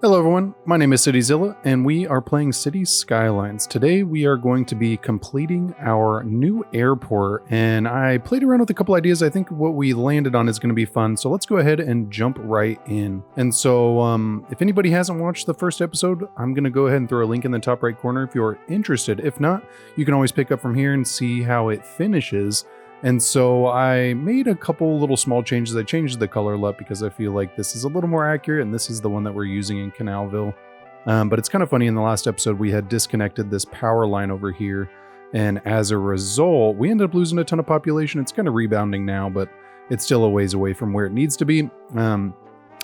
Hello everyone, my name is CityZilla and we are playing City Skylines. Today we are going to be completing our new airport, and I played around with a couple ideas. I think what we landed on is going to be fun, so let's go ahead and jump right in. And so if anybody hasn't watched the first episode, I'm going to go ahead and throw a link in the top right corner if you're interested. If not, you can always pick up from here and see how it finishes. And so I made a couple little small changes. I changed the color LUT because I feel like this is a little more accurate, and this is the one that we're using in Canalville. But it's kind of funny, in the last episode we had disconnected this power line over here, and as a result we ended up losing a ton of population. It's kind of rebounding now, but it's still a ways away from where it needs to be.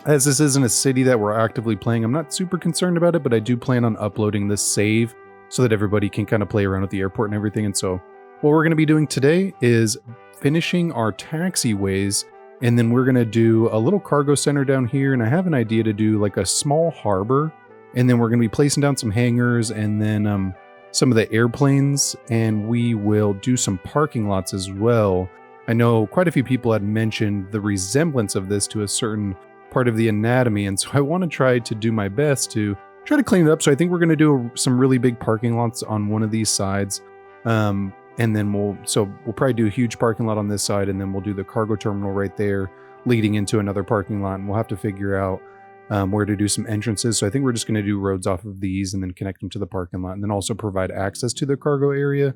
As this isn't a city that we're actively playing, I'm not super concerned about it, but I do plan on uploading this save so that everybody can kind of play around with the airport and everything. And so what we're going to be doing today is finishing our taxiways, and then we're going to do a little cargo center down here, and I have an idea to do like a small harbor, and then we're going to be placing down some hangars and then some of the airplanes, and we will do some parking lots as well. I know quite a few people had mentioned the resemblance of this to a certain part of the anatomy, and so I want to try to do my best to try to clean it up. So I think we're going to do some really big parking lots on one of these sides. And then we'll probably do a huge parking lot on this side, and then we'll do the cargo terminal right there leading into another parking lot, and we'll have to figure out where to do some entrances. So I think we're just going to do roads off of these and then connect them to the parking lot, and then also provide access to the cargo area.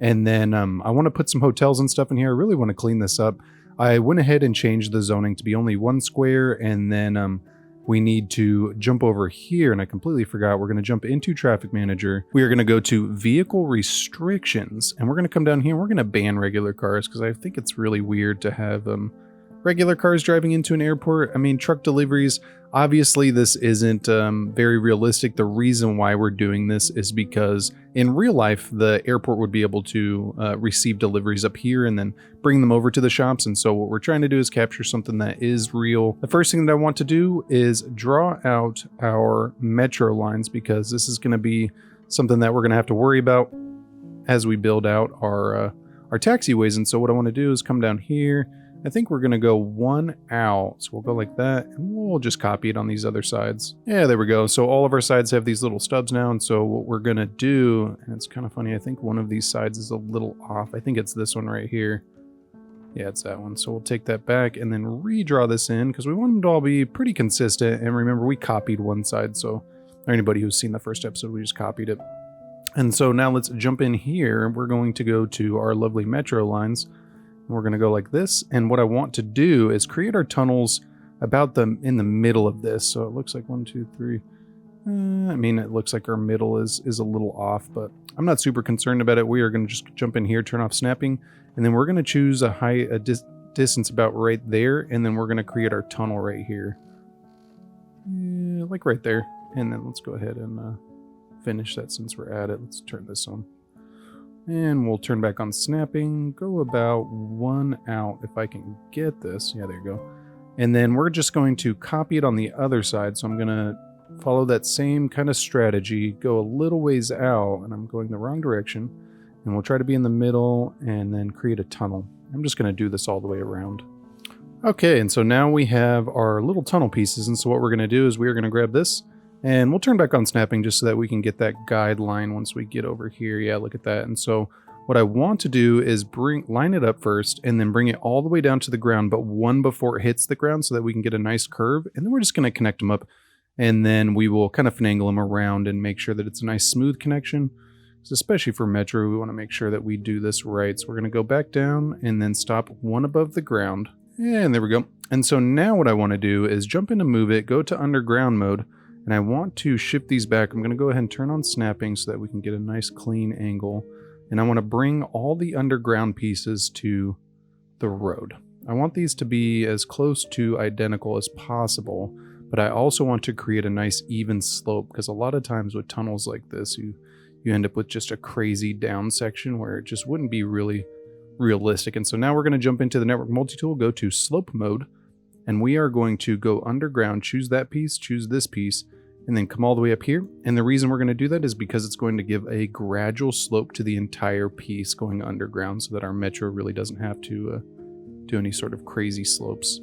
And then I want to put some hotels and stuff in here. I really want to clean this up. I went ahead and changed the zoning to be only one square, and then we need to jump over here, and I completely forgot. We're going to jump into Traffic Manager. We are going to go to Vehicle Restrictions, and we're going to come down here and we're going to ban regular cars, because I think it's really weird to have regular cars driving into an airport. I mean, truck deliveries, obviously this isn't very realistic. The reason why we're doing this is because in real life, the airport would be able to receive deliveries up here and then bring them over to the shops. And so what we're trying to do is capture something that is real. The first thing that I want to do is draw out our metro lines, because this is going to be something that we're going to have to worry about as we build out our taxiways. And so what I want to do is come down here. I think we're going to go one out. So we'll go like that, and we'll just copy it on these other sides. Yeah, there we go. So all of our sides have these little stubs now. And so what we're going to do, and it's kind of funny, I think one of these sides is a little off. I think it's this one right here. Yeah, it's that one. So we'll take that back and then redraw this in, because we want them to all be pretty consistent. And remember, we copied one side. So anybody who's seen the first episode, we just copied it. And so now let's jump in here. We're going to go to our lovely metro lines. We're going to go like this, and what I want to do is create our tunnels about in the middle of this. So it looks like 1, 2, 3. I mean, it looks like our middle is a little off, but I'm not super concerned about it. We are going to just jump in here, turn off snapping, and then we're going to choose a distance about right there, and then we're going to create our tunnel right here. Yeah, like right there. And then let's go ahead and finish that since we're at it. Let's turn this on. And we'll turn back on snapping, go about one out if I can get this. Yeah, there you go. And then we're just going to copy it on the other side. So I'm going to follow that same kind of strategy, go a little ways out, and I'm going the wrong direction. And we'll try to be in the middle and then create a tunnel. I'm just going to do this all the way around. Okay, and so now we have our little tunnel pieces. And so what we're going to do is we're going to grab this, and we'll turn back on snapping just so that we can get that guideline once we get over here. Yeah, look at that. And so what I want to do is line it up first and then bring it all the way down to the ground, but one before it hits the ground so that we can get a nice curve. And then we're just going to connect them up, and then we will kind of finagle them around and make sure that it's a nice smooth connection. So especially for Metro, we want to make sure that we do this right. So we're going to go back down and then stop one above the ground. And there we go. And so now what I want to do is jump in to move it, go to underground mode, and I want to shift these back. I'm going to go ahead and turn on snapping so that we can get a nice clean angle. And I want to bring all the underground pieces to the road. I want these to be as close to identical as possible, but I also want to create a nice even slope, because a lot of times with tunnels like this, you end up with just a crazy down section where it just wouldn't be really realistic. And so now we're going to jump into the network multi-tool, go to slope mode, and we are going to go underground, choose that piece, choose this piece, and then come all the way up here. And the reason we're going to do that is because it's going to give a gradual slope to the entire piece going underground so that our metro really doesn't have to do any sort of crazy slopes.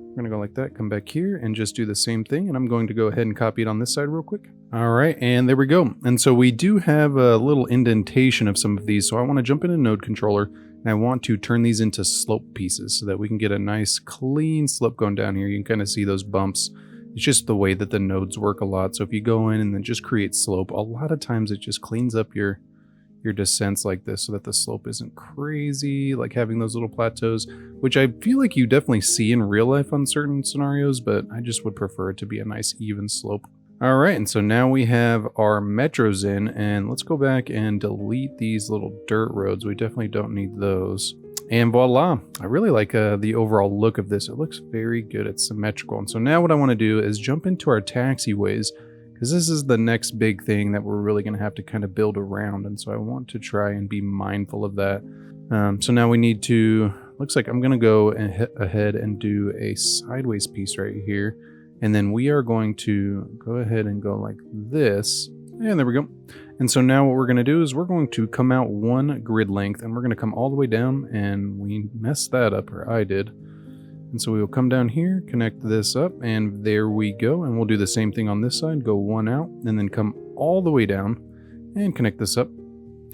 We're going to go like that, come back here and just do the same thing. And I'm going to go ahead and copy it on this side real quick. All right, and there we go. And so we do have a little indentation of some of these. So I want to jump into Node Controller and I want to turn these into slope pieces so that we can get a nice clean slope going down here. You can kind of see those bumps. It's just the way that the nodes work a lot. So if you go in and then just create slope, a lot of times it just cleans up your descents like this so that the slope isn't crazy, like having those little plateaus, which I feel like you definitely see in real life on certain scenarios, but I just would prefer it to be a nice even slope. All right, and so now we have our metros in, and let's go back and delete these little dirt roads. We definitely don't need those. And voila, I really like the overall look of this. It looks very good. It's symmetrical. And so now what I want to do is jump into our taxiways, because this is the next big thing that we're really going to have to kind of build around. And so I want to try and be mindful of that. So now we need to, looks like I'm going to go ahead and do a sideways piece right here. And then we are going to go ahead and go like this. And there we go. And so now what we're going to do is we're going to come out one grid length and we're going to come all the way down, and we messed that up, or I did. And so we will come down here, connect this up, and there we go. And we'll do the same thing on this side, go one out, and then come all the way down and connect this up.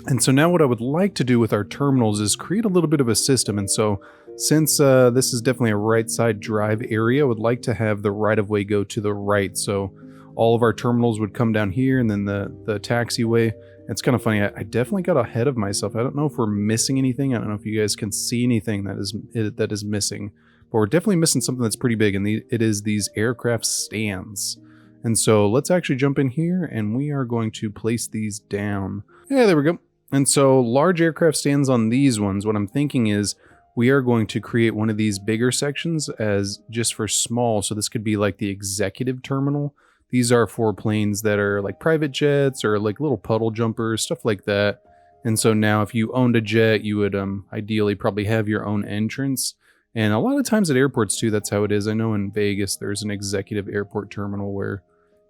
And so now what I would like to do with our terminals is create a little bit of a system. And so since this is definitely a right side drive area, I would like to have the right of way go to the right. So all of our terminals would come down here, and then the taxiway. It's kind of funny. I definitely got ahead of myself. I don't know if we're missing anything. I don't know if you guys can see anything that is missing. But we're definitely missing something that's pretty big, and it is these aircraft stands. And so let's actually jump in here, and we are going to place these down. Yeah, there we go. And so large aircraft stands on these ones, what I'm thinking is we are going to create one of these bigger sections as just for small. So this could be like the executive terminal. These are for planes that are like private jets or like little puddle jumpers, stuff like that. And so now if you owned a jet, you would ideally probably have your own entrance. And a lot of times at airports too, that's how it is. I know in Vegas, there's an executive airport terminal where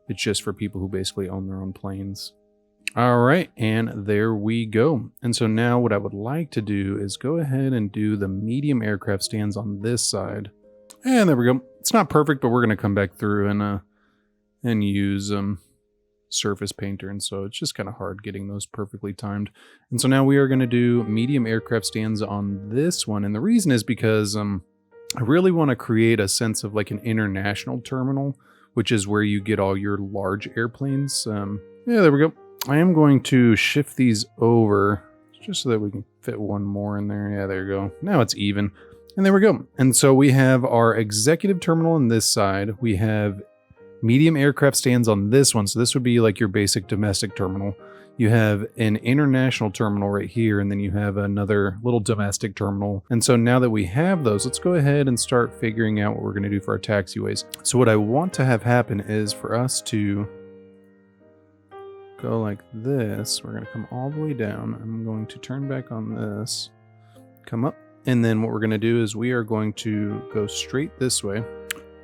it's just for people who basically own their own planes. All right, and there we go. And so now what I would like to do is go ahead and do the medium aircraft stands on this side. And there we go. It's not perfect, but we're going to come back through and use Surface Painter. And so it's just kind of hard getting those perfectly timed. And so now we are going to do medium aircraft stands on this one. And the reason is because I really want to create a sense of like an international terminal, which is where you get all your large airplanes. Yeah, there we go. I am going to shift these over just so that we can fit one more in there. Yeah, there you go. Now it's even. And there we go. And so we have our executive terminal on this side. We have medium aircraft stands on this one. So this would be like your basic domestic terminal. You have an international terminal right here, and then you have another little domestic terminal. And so now that we have those, let's go ahead and start figuring out what we're going to do for our taxiways. So what I want to have happen is for us to go like this. We're going to come all the way down. I'm going to turn back on this, come up, and then what we're going to do is we are going to go straight this way,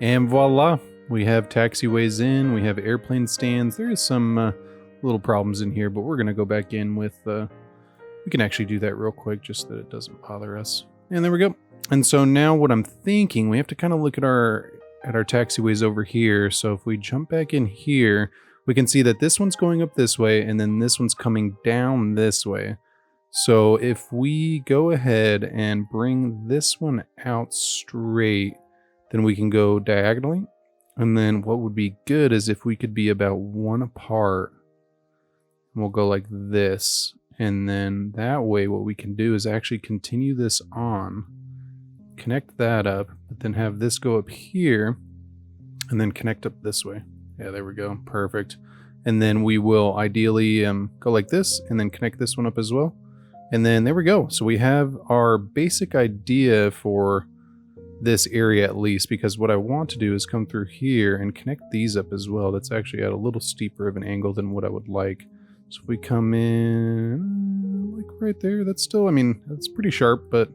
and voila, we have taxiways in, we have airplane stands. There is some little problems in here, but we're going to go back in with we can actually do that real quick just so that it doesn't bother us. And there we go. And so now what I'm thinking, we have to kind of look at our taxiways over here. So if we jump back in here, we can see that this one's going up this way, and then this one's coming down this way. So if we go ahead and bring this one out straight, then we can go diagonally. And then what would be good is if we could be about one apart. We'll go like this. And then that way what we can do is actually continue this on, connect that up, but then have this go up here, and then connect up this way. Yeah, there we go. Perfect. And then we will ideally go like this and then connect this one up as well. And then there we go. So we have our basic idea for this area at least, because what I want to do is come through here and connect these up as well. That's actually at a little steeper of an angle than what I would like. So if we come in like right there, that's still, I mean, that's pretty sharp, but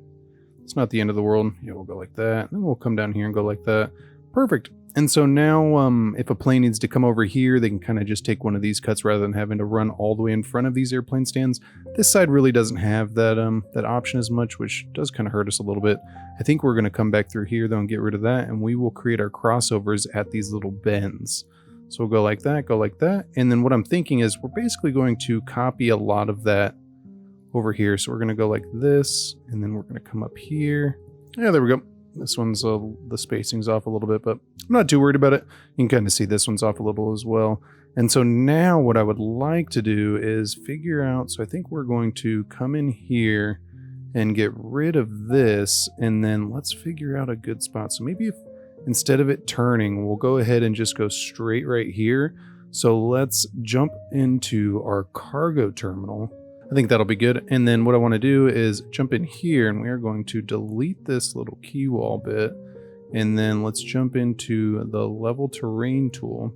it's not the end of the world. Yeah, we'll go like that. And then we'll come down here and go like that. Perfect. And so now if a plane needs to come over here, they can kind of just take one of these cuts rather than having to run all the way in front of these airplane stands. This side really doesn't have that option as much, which does kind of hurt us a little bit. I think we're going to come back through here though and get rid of that, and we will create our crossovers at these little bends. So we'll go like that, and then what I'm thinking is we're basically going to copy a lot of that over here. So we're going to go like this, and then we're going to come up here. Yeah, there we go. This one's the spacing's off a little bit, but I'm not too worried about it. You can kind of see this one's off a little as well. And so now what I would like to do is figure out, so I think we're going to come in here and get rid of this, and then let's figure out a good spot. So maybe if instead of it turning, we'll go ahead and just go straight right here. So let's jump into our cargo terminal. I think that'll be good. And then what I want to do is jump in here, and we are going to delete this little key wall bit. And then let's jump into the level terrain tool.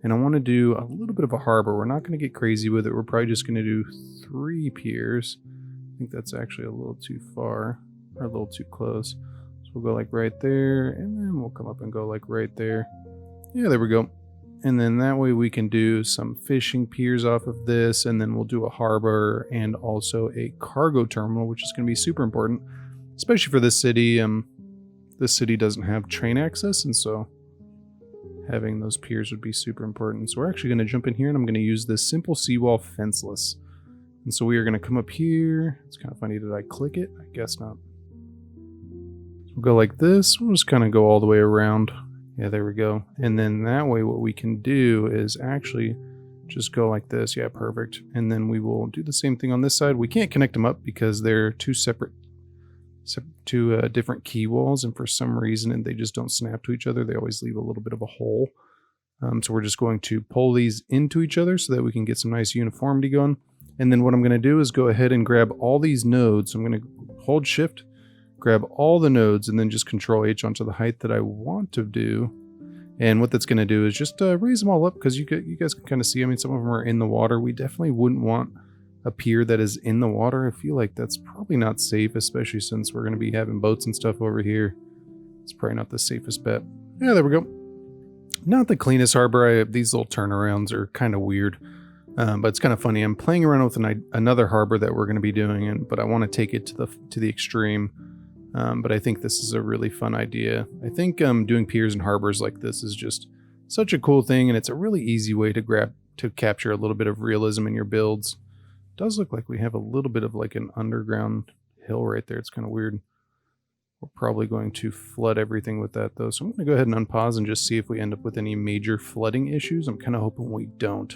And I want to do a little bit of a harbor. We're not going to get crazy with it. We're probably just going to do 3 piers. I think that's actually a little too far, or a little too close. So we'll go like right there, and then we'll come up and go like right there. Yeah, there we go. And then that way we can do some fishing piers off of this, and then we'll do a harbor and also a cargo terminal, which is going to be super important, especially for this city. This city doesn't have train access, and so having those piers would be super important. So we're actually going to jump in here, and I'm going to use this simple seawall fenceless. And so we are going to come up here. It's kind of funny, did I click it? I guess not. So we'll go like this. We'll just kind of go all the way around. Yeah, there we go. And then that way what we can do is actually just go like this. Yeah, perfect. And then we will do the same thing on this side. We can't connect them up because they're two different key walls, and for some reason they just don't snap to each other. They always leave a little bit of a hole. So we're just going to pull these into each other so that we can get some nice uniformity going. And then what I'm going to do is go ahead and grab all these nodes. So I'm going to hold shift, grab all the nodes, and then just control H onto the height that I want to do. And what that's going to do is just raise them all up, because you guys can kind of see, I mean, some of them are in the water. We definitely wouldn't want a pier that is in the water. I feel like that's probably not safe, especially since we're going to be having boats and stuff over here. It's probably not the safest bet. Yeah, there we go. Not the cleanest harbor. These little turnarounds are kind of weird. But it's kind of funny. I'm playing around with another harbor that we're going to be doing, but I want to take it to the extreme. But I think this is a really fun idea. I think doing piers and harbors like this is just such a cool thing, and it's a really easy way to capture a little bit of realism in your builds. It does look like we have a little bit of like an underground hill right there. It's kind of weird. We're probably going to flood everything with that though. So I'm going to go ahead and unpause and just see if we end up with any major flooding issues. I'm kind of hoping we don't.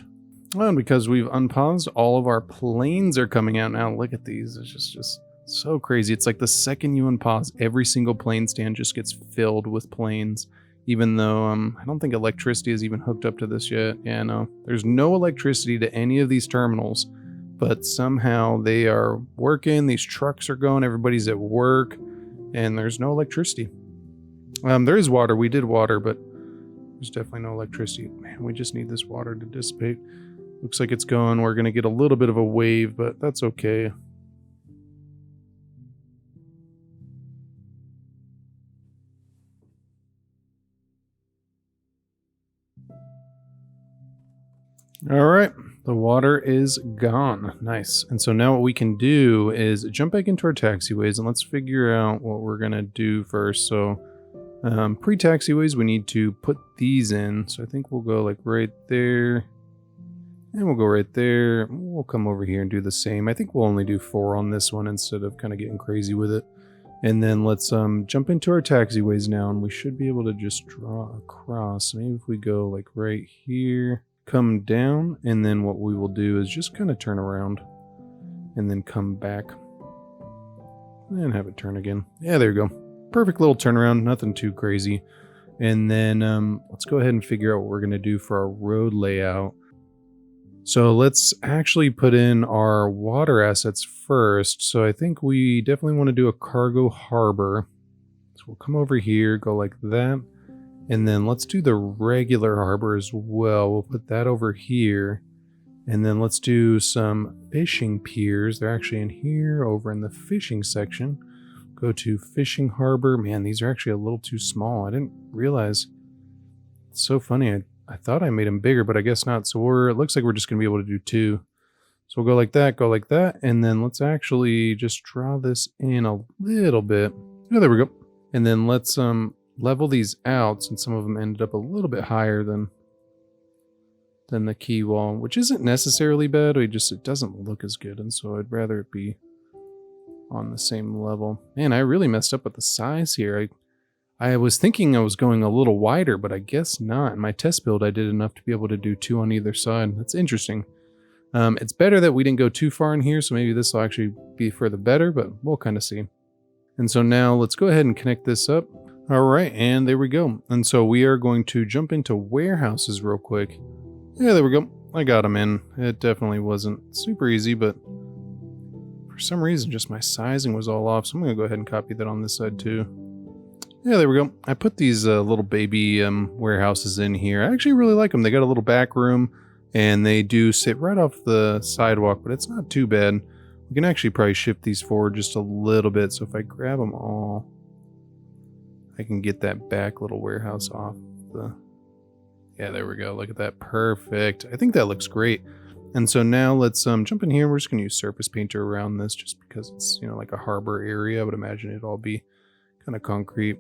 Well, and because we've unpaused, all of our planes are coming out now. Look at these. It's just so crazy. It's like the second you unpause, every single plane stand just gets filled with planes, even though I don't think electricity is even hooked up to this yet. Yeah, no, there's no electricity to any of these terminals, but somehow they are working. These trucks are going, everybody's at work, and there's no electricity. There is water. We did water, but there's definitely no electricity. Man, we just need this water to dissipate. Looks like it's going. We're going to get a little bit of a wave, but that's okay. All right, the water is gone. Nice. And so now what we can do is jump back into our taxiways, and let's figure out what we're going to do first. So pre-taxiways, we need to put these in. So I think we'll go like right there. And we'll go right there. We'll come over here and do the same. I think we'll only do 4 on this one instead of kind of getting crazy with it. And then let's jump into our taxiways now, and we should be able to just draw across. Maybe if we go like right here, come down, and then what we will do is just kind of turn around and then come back and have it turn again. Yeah, there you go. Perfect little turnaround, nothing too crazy. And then let's go ahead and figure out what we're going to do for our road layout. So let's actually put in our water assets first. So I think we definitely want to do a cargo harbor. So we'll come over here, go like that. And then let's do the regular harbor as well. We'll put that over here. And then let's do some fishing piers. They're actually in here over in the fishing section. Go to fishing harbor. Man, these are actually a little too small. I didn't realize It's so funny. I thought I made them bigger, but I guess not. So it looks like we're just going to be able to do two. So we'll go like that. And then let's actually just draw this in a little bit. Yeah, there we go. And then let's level these out, since some of them ended up a little bit higher than the key wall, which isn't necessarily bad. It doesn't look as good. And so I'd rather it be on the same level. Man, I really messed up with the size here. I was thinking I was going a little wider, but I guess not. In my test build, I did enough to be able to do two on either side. That's interesting. It's better that we didn't go too far in here, so maybe this will actually be for the better, but we'll kind of see. And so now let's go ahead and connect this up. All right, and there we go. And so we are going to jump into warehouses real quick. Yeah, there we go. I got them in. It definitely wasn't super easy, but for some reason, just my sizing was all off. So I'm going to go ahead and copy that on this side too. Yeah, there we go. I put these little baby warehouses in here. I actually really like them. They got a little back room, and they do sit right off the sidewalk, but it's not too bad. We can actually probably shift these forward just a little bit. So if I grab them all, I can get that back little warehouse off the... Yeah, there we go. Look at that. Perfect. I think that looks great. And so now let's jump in here. We're just going to use surface painter around this just because it's, like a harbor area. I would imagine it'd all be kind of concrete.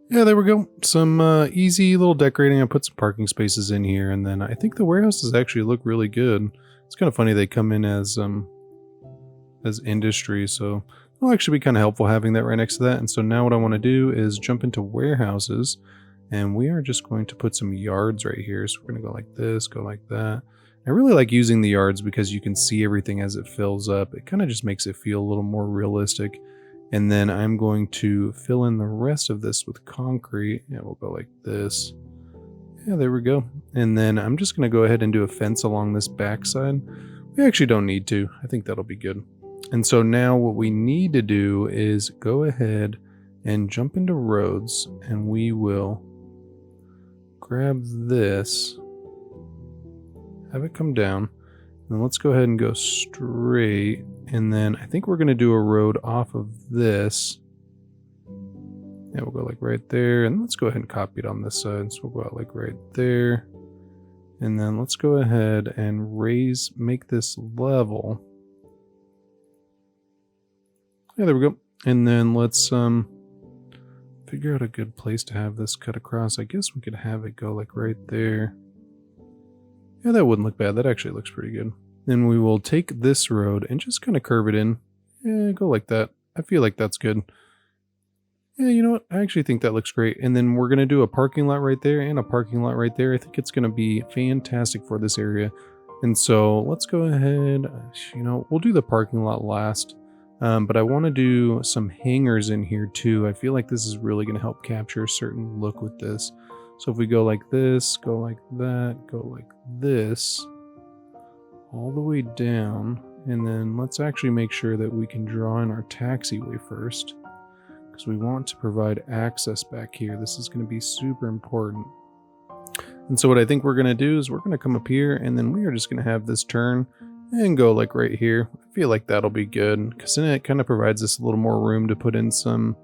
Yeah, there we go. Some easy little decorating. I put some parking spaces in here, and then I think the warehouses actually look really good. It's kind of funny they come in as industry, so it'll actually be kind of helpful having that right next to that. And so now what I want to do is jump into warehouses, and we are just going to put some yards right here. So we're going to go like this, go like that. I really like using the yards because you can see everything as it fills up. It kind of just makes it feel a little more realistic. And then I'm going to fill in the rest of this with concrete. Yeah, we'll go like this. Yeah, there we go. And then I'm just going to go ahead and do a fence along this backside. We actually don't need to. I think that'll be good. And so now what we need to do is go ahead and jump into roads, and we will grab this, have it come down. And let's go ahead and go straight. And then I think we're going to do a road off of this. Yeah, we'll go like right there. And let's go ahead and copy it on this side. So we'll go out like right there. And then let's go ahead and make this level. Yeah, there we go. And then let's figure out a good place to have this cut across. I guess we could have it go like right there. Yeah, that wouldn't look bad. That actually looks pretty good. Then we will take this road and just kind of curve it in. Yeah, go like that. I feel like that's good. Yeah, you know what? I actually think that looks great. And then we're going to do a parking lot right there and a parking lot right there. I think it's going to be fantastic for this area. And so let's go ahead. We'll do the parking lot last. But I want to do some hangers in here too. I feel like this is really going to help capture a certain look with this. So if we go like this, go like that, go like this, all the way down, and then let's actually make sure that we can draw in our taxiway first, because we want to provide access back here. This is going to be super important. And so what I think we're going to do is we're going to come up here, and then we are just going to have this turn and go like right here. I feel like that'll be good, because then it kind of provides us a little more room to put in some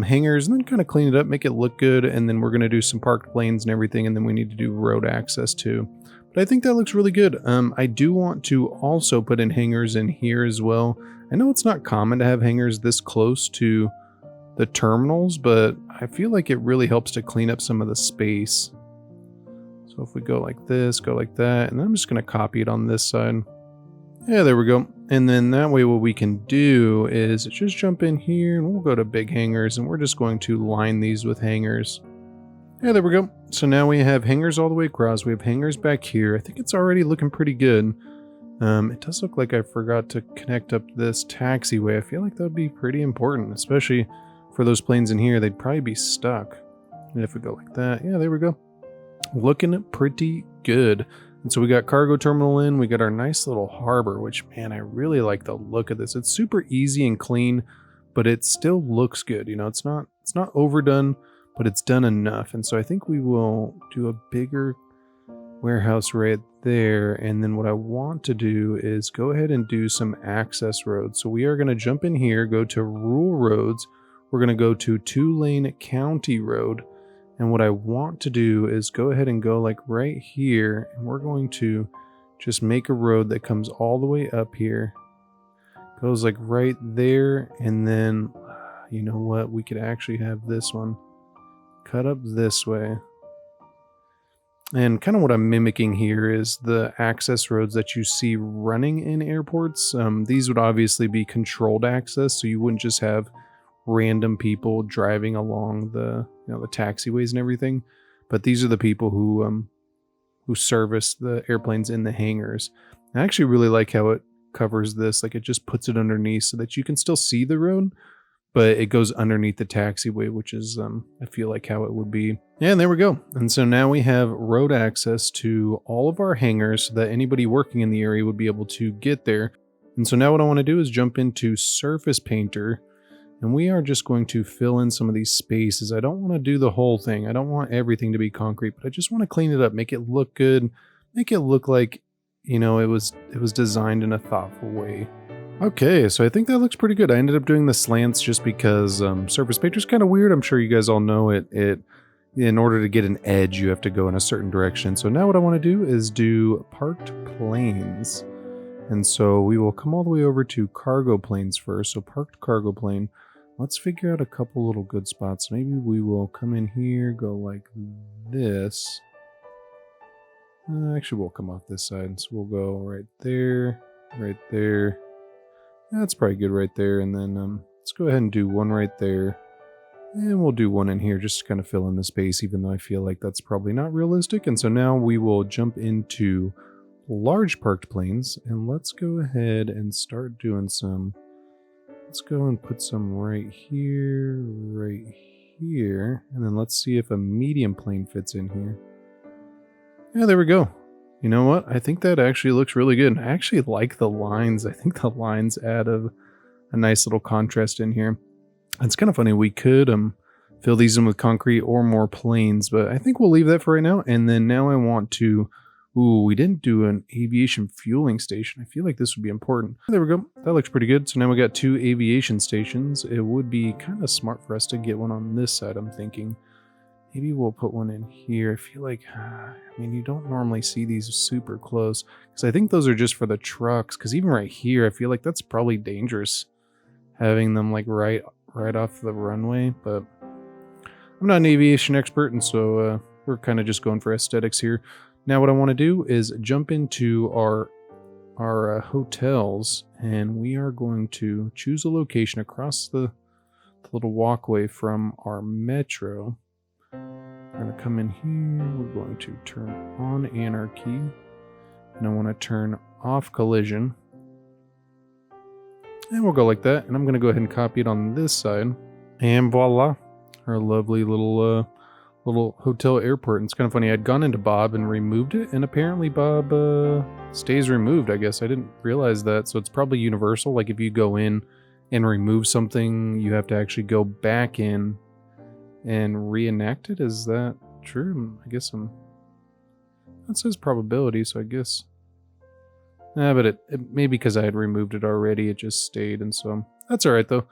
hangers and then kind of clean it up, make it look good. And then we're going to do some parked planes and everything, and then we need to do road access too. But I think that looks really good. I do want to also put in hangers in here as well. I know it's not common to have hangers this close to the terminals, but I feel like it really helps to clean up some of the space. So if we go like this, go like that, and then I'm just going to copy it on this side. Yeah, there we go. And then that way what we can do is just jump in here, and we'll go to big hangers, and we're just going to line these with hangers. Yeah, there we go. So now we have hangers all the way across. We have hangers back here. I think it's already looking pretty good. It does look like I forgot to connect up this taxiway. I feel like that would be pretty important, especially for those planes in here. They'd probably be stuck. And if we go like that, yeah, there we go. Looking pretty good. And so we got cargo terminal in, we got our nice little harbor, which, man, I really like the look of this. It's super easy and clean, but it still looks good. It's not overdone, but it's done enough. And so I think we will do a bigger warehouse right there. And then what I want to do is go ahead and do some access roads. So we are going to jump in here, go to rural roads. We're going to go to 2-lane county road. And what I want to do is go ahead and go like right here, and we're going to just make a road that comes all the way up here, goes like right there, and then you know what, we could actually have this one cut up this way. And kind of what I'm mimicking here is the access roads that you see running in airports. These would obviously be controlled access, so you wouldn't just have random people driving along the the taxiways and everything, but these are the people who service the airplanes in the hangars. I actually really like how it covers this, like it just puts it underneath so that you can still see the road, but it goes underneath the taxiway, which is I feel like how it would be. Yeah, and there we go. And so now we have road access to all of our hangars so that anybody working in the area would be able to get there. And so now what I want to do is jump into Surface Painter, and we are just going to fill in some of these spaces. I don't want to do the whole thing. I don't want everything to be concrete, but I just want to clean it up, make it look good, make it look like, it was designed in a thoughtful way. Okay, so I think that looks pretty good. I ended up doing the slants just because Surface Painter is kind of weird. I'm sure you guys all know it. In order to get an edge, you have to go in a certain direction. So now what I want to do is do parked planes. And so we will come all the way over to cargo planes first. So parked cargo plane. Let's figure out a couple little good spots. Maybe we will come in here, go like this. Actually, we'll come off this side. So we'll go right there, right there. That's probably good right there. And then let's go ahead and do one right there. And we'll do one in here just to kind of fill in the space, even though I feel like that's probably not realistic. And so now we will jump into large parked planes. And let's go ahead and start doing some. Let's go and put some right here, and then let's see if a medium plane fits in here. Yeah, there we go. You know what? I think that actually looks really good. I actually like the lines. I think the lines add a nice little contrast in here. It's kind of funny. We could fill these in with concrete or more planes, but I think we'll leave that for right now. And then now I want to... Ooh, we didn't do an aviation fueling station. I feel like this would be important. There we go. That looks pretty good. So now we got 2 aviation stations. It would be kind of smart for us to get one on this side, I'm thinking. Maybe we'll put one in here. I feel like, you don't normally see these super close, because I think those are just for the trucks. Because even right here, I feel like that's probably dangerous, having them like right off the runway. But I'm not an aviation expert, and so we're kind of just going for aesthetics here. Now what I want to do is jump into our hotels, and we are going to choose a location across the little walkway from our metro. We're going to come in here. We're going to turn on anarchy, and I want to turn off collision. And we'll go like that, and I'm going to go ahead and copy it on this side. And voila, our lovely little hotel airport. And it's kind of funny, I'd gone into Bob and removed it, and apparently Bob stays removed, I guess. I didn't realize that, so it's probably universal. Like if you go in and remove something, you have to actually go back in and reenact it. Is that true? I guess that says probability, so I guess. But it maybe because I had removed it already, it just stayed, and so that's all right though.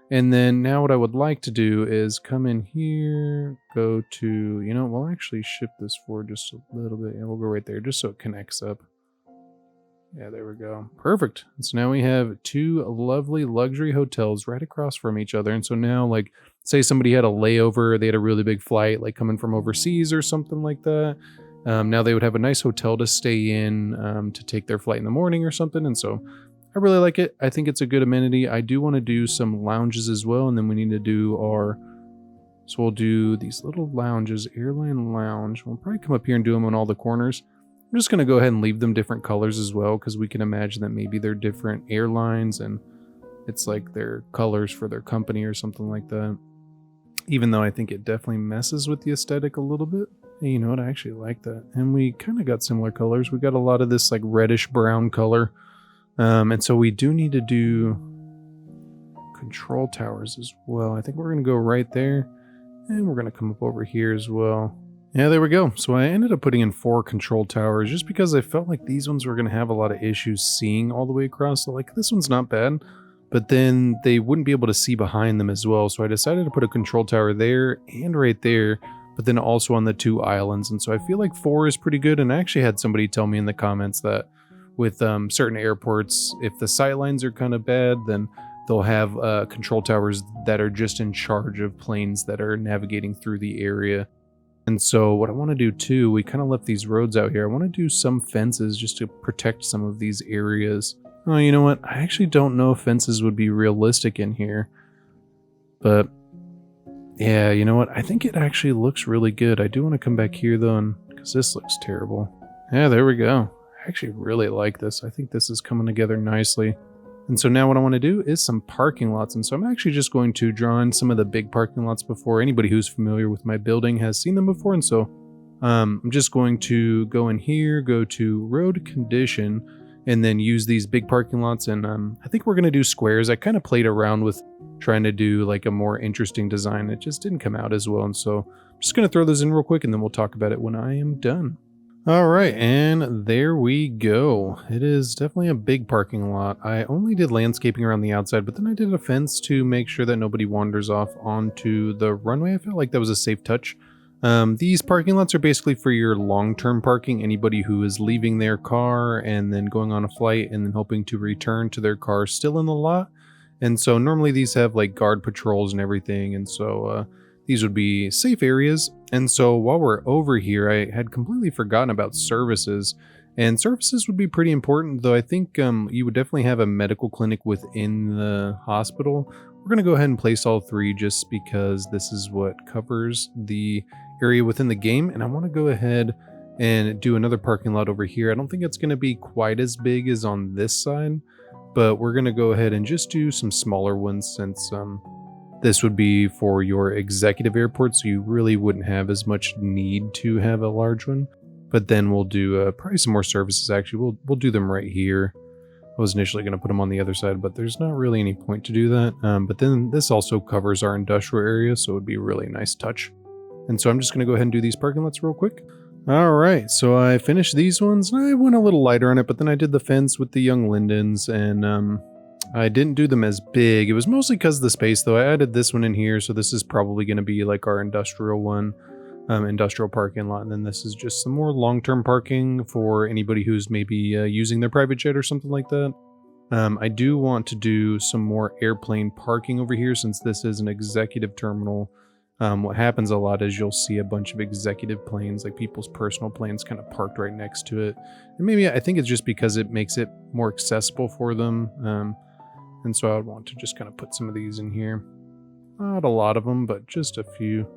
And then now what I would like to do is come in here, go to, we'll actually shift this forward just a little bit, and we'll go right there just so it connects up. Yeah, there we go. Perfect. And so now we have 2 lovely luxury hotels right across from each other. And so now, like, say somebody had a layover, they had a really big flight, like coming from overseas or something like that. Now they would have a nice hotel to stay in to take their flight in the morning or something. And so I really like it. I think it's a good amenity. I do want to do some lounges as well. And then we need to do so we'll do these little lounges, airline lounge. We'll probably come up here and do them on all the corners. I'm just going to go ahead and leave them different colors as well, because we can imagine that maybe they're different airlines and it's like their colors for their company or something like that. Even though I think it definitely messes with the aesthetic a little bit. Hey, you know what? I actually like that. And we kind of got similar colors. We got a lot of this like reddish brown color. And so we do need to do control towers as well. I think we're going to go right there, and we're going to come up over here as well. Yeah, there we go. So I ended up putting in 4 control towers just because I felt like these ones were going to have a lot of issues seeing all the way across. So like this one's not bad, but then they wouldn't be able to see behind them as well. So I decided to put a control tower there and right there. but then also on the 2 islands. And so I feel like 4 is pretty good. And I actually had somebody tell me in the comments that with certain airports, if the sightlines are kind of bad, then they'll have control towers that are just in charge of planes that are navigating through the area. And so what I want to do too, we kind of left these roads out here. I want to do some fences just to protect some of these areas. Oh, you know what? I actually don't know if fences would be realistic in here. But yeah, you know what? I think it actually looks really good. I do want to come back here though, because this looks terrible. Yeah, there we go. I actually really like this. I think this is coming together nicely. And so now what I want to do is some parking lots. And so I'm actually just going to draw in some of the big parking lots before. Anybody who's familiar with my building has seen them before. And so I'm just going to go in here, go to road condition, and then use these big parking lots. And I think we're going to do squares. I kind of played around with trying to do like a more interesting design. It just didn't come out as well. And so I'm just going to throw those in real quick, and then we'll talk about it when I am done. All right, and there we go. It is definitely a big parking lot. I only did landscaping around the outside, but then I did a fence to make sure that nobody wanders off onto the runway. I felt like that was a safe touch. These parking lots are basically for your long-term parking. Anybody who is leaving their car and then going on a flight and then hoping to return to their car still in the lot. And so normally these have like guard patrols and everything, and so these would be safe areas. And so while we're over here, I had completely forgotten about services. And services would be pretty important, though I think you would definitely have a medical clinic within the hospital. We're going to go ahead and place all 3 just because this is what covers the area within the game. And I want to go ahead and do another parking lot over here. I don't think it's going to be quite as big as on this side, but we're going to go ahead and just do some smaller ones since this would be for your executive airport, so you really wouldn't have as much need to have a large one. But then we'll do probably some more services. Actually, we'll do them right here. I was initially going to put them on the other side, but there's not really any point to do that. But then this also covers our industrial area, so it would be a really nice touch. And so I'm just going to go ahead and do these parking lots real quick. All right, so I finished these ones. I went a little lighter on it, but then I did the fence with the young lindens, and I didn't do them as big. It was mostly because of the space, though. I added this one in here, so this is probably going to be like our industrial one, industrial parking lot. And then this is just some more long-term parking for anybody who's maybe using their private jet or something like that. I do want to do some more airplane parking over here since this is an executive terminal. What happens a lot is you'll see a bunch of executive planes, like people's personal planes, kind of parked right next to it. And maybe I think it's just because it makes it more accessible for them. And so I would want to just kind of put some of these in here. Not a lot of them, but just a few.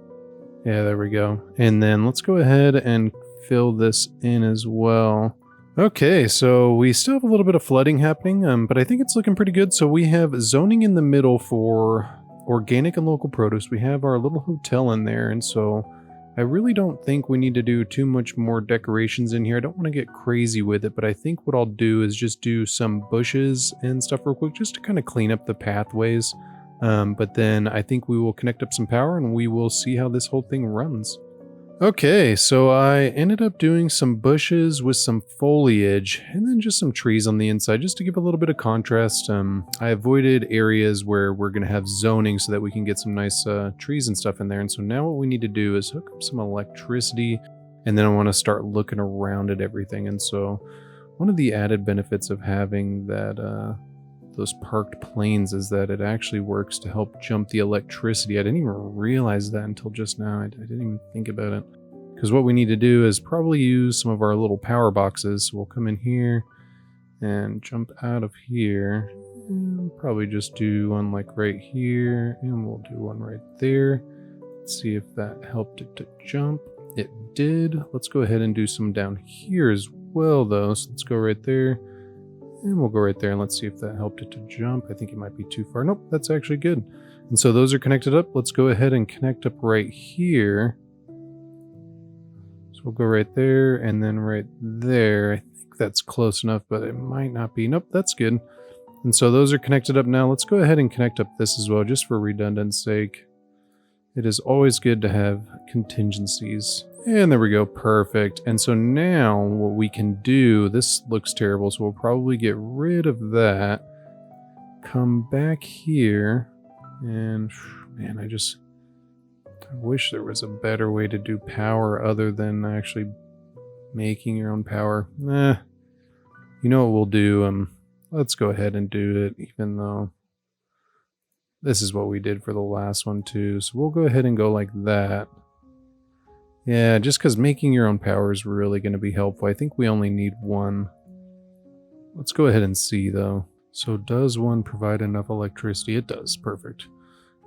Yeah, there we go. And then let's go ahead and fill this in as well. Okay, so we still have a little bit of flooding happening, but I think it's looking pretty good. So we have zoning in the middle for organic and local produce. We have our little hotel in there, and so I really don't think we need to do too much more decorations in here. I don't want to get crazy with it, but I think what I'll do is just do some bushes and stuff real quick just to kind of clean up the pathways. But then I think we will connect up some power and we will see how this whole thing runs. Okay, so I ended up doing some bushes with some foliage and then just some trees on the inside just to give a little bit of contrast. I avoided areas where we're going to have zoning so that we can get some nice trees and stuff in there. And so now what we need to do is hook up some electricity, and then I want to start looking around at everything. And so one of the added benefits of having that those parked planes is that it actually works to help jump the electricity. I didn't even realize that until just now. I didn't even think about it. Because what we need to do is probably use some of our little power boxes. So we'll come in here and jump out of here. And probably just do one like right here. And we'll do one right there. Let's see if that helped it to jump. It did. Let's go ahead and do some down here as well though. So let's go right there. And we'll go right there and let's see if that helped it to jump. I think it might be too far. Nope, that's actually good. And so those are connected up. Let's go ahead and connect up right here. So we'll go right there and then right there. I think that's close enough, but it might not be. Nope, that's good. And so those are connected up now. Let's go ahead and connect up this as well, just for redundancy sake. It is always good to have contingencies. And there we go, perfect. And so now what we can do, this looks terrible, so we'll probably get rid of that. Come back here, and man, I wish there was a better way to do power other than actually making your own power. You know what we'll do? Let's go ahead and do it, even though this is what we did for the last one too. So we'll go ahead and go like that. Yeah, just because making your own power is really going to be helpful. I think we only need one. Let's go ahead and see though. So does one provide enough electricity? It does. Perfect.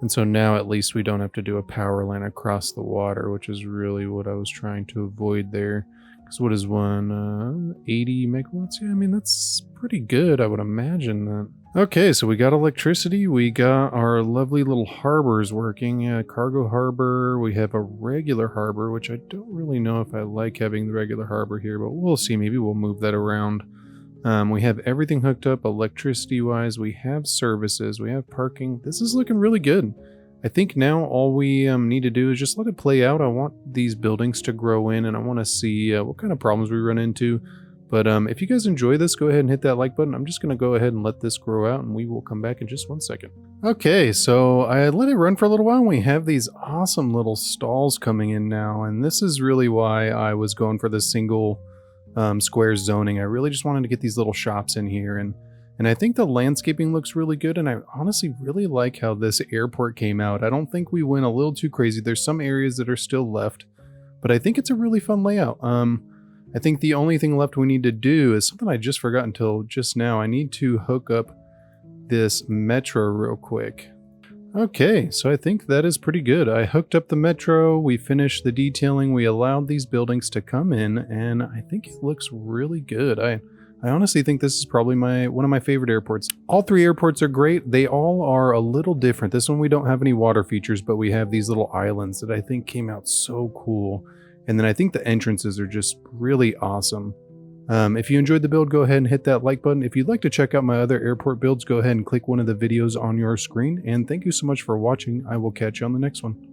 And so now at least we don't have to do a power line across the water, which is really what I was trying to avoid there. Because what is one? 80 megawatts? Yeah, I mean, that's pretty good, I would imagine that. Okay, so we got electricity. We got our lovely little harbors working. Yeah, cargo harbor. We have a regular harbor, which I don't really know if I like having the regular harbor here, but we'll see. Maybe we'll move that around. We have everything hooked up electricity-wise. We have services. We have parking. This is looking really good. I think now all we need to do is just let it play out. I want these buildings to grow in, and I want to see what kind of problems we run into. But if you guys enjoy this, go ahead and hit that like button. I'm just going to go ahead and let this grow out, and we will come back in just 1 second. Okay, so I let it run for a little while, and we have these awesome little stalls coming in now. And this is really why I was going for the single square zoning. I really just wanted to get these little shops in here, and I think the landscaping looks really good, and I honestly really like how this airport came out. I don't think we went a little too crazy. There's some areas that are still left, but I think it's a really fun layout. I think the only thing left we need to do is something I just forgot until just now. I need to hook up this metro real quick. Okay, so I think that is pretty good. I hooked up the metro, we finished the detailing, we allowed these buildings to come in, and I think it looks really good. I honestly think this is probably one of my favorite airports. All three airports are great. They all are a little different. This one we don't have any water features, but we have these little islands that I think came out so cool. And then I think the entrances are just really awesome. If you enjoyed the build, go ahead and hit that like button. If you'd like to check out my other airport builds, go ahead and click one of the videos on your screen. And thank you so much for watching. I will catch you on the next one.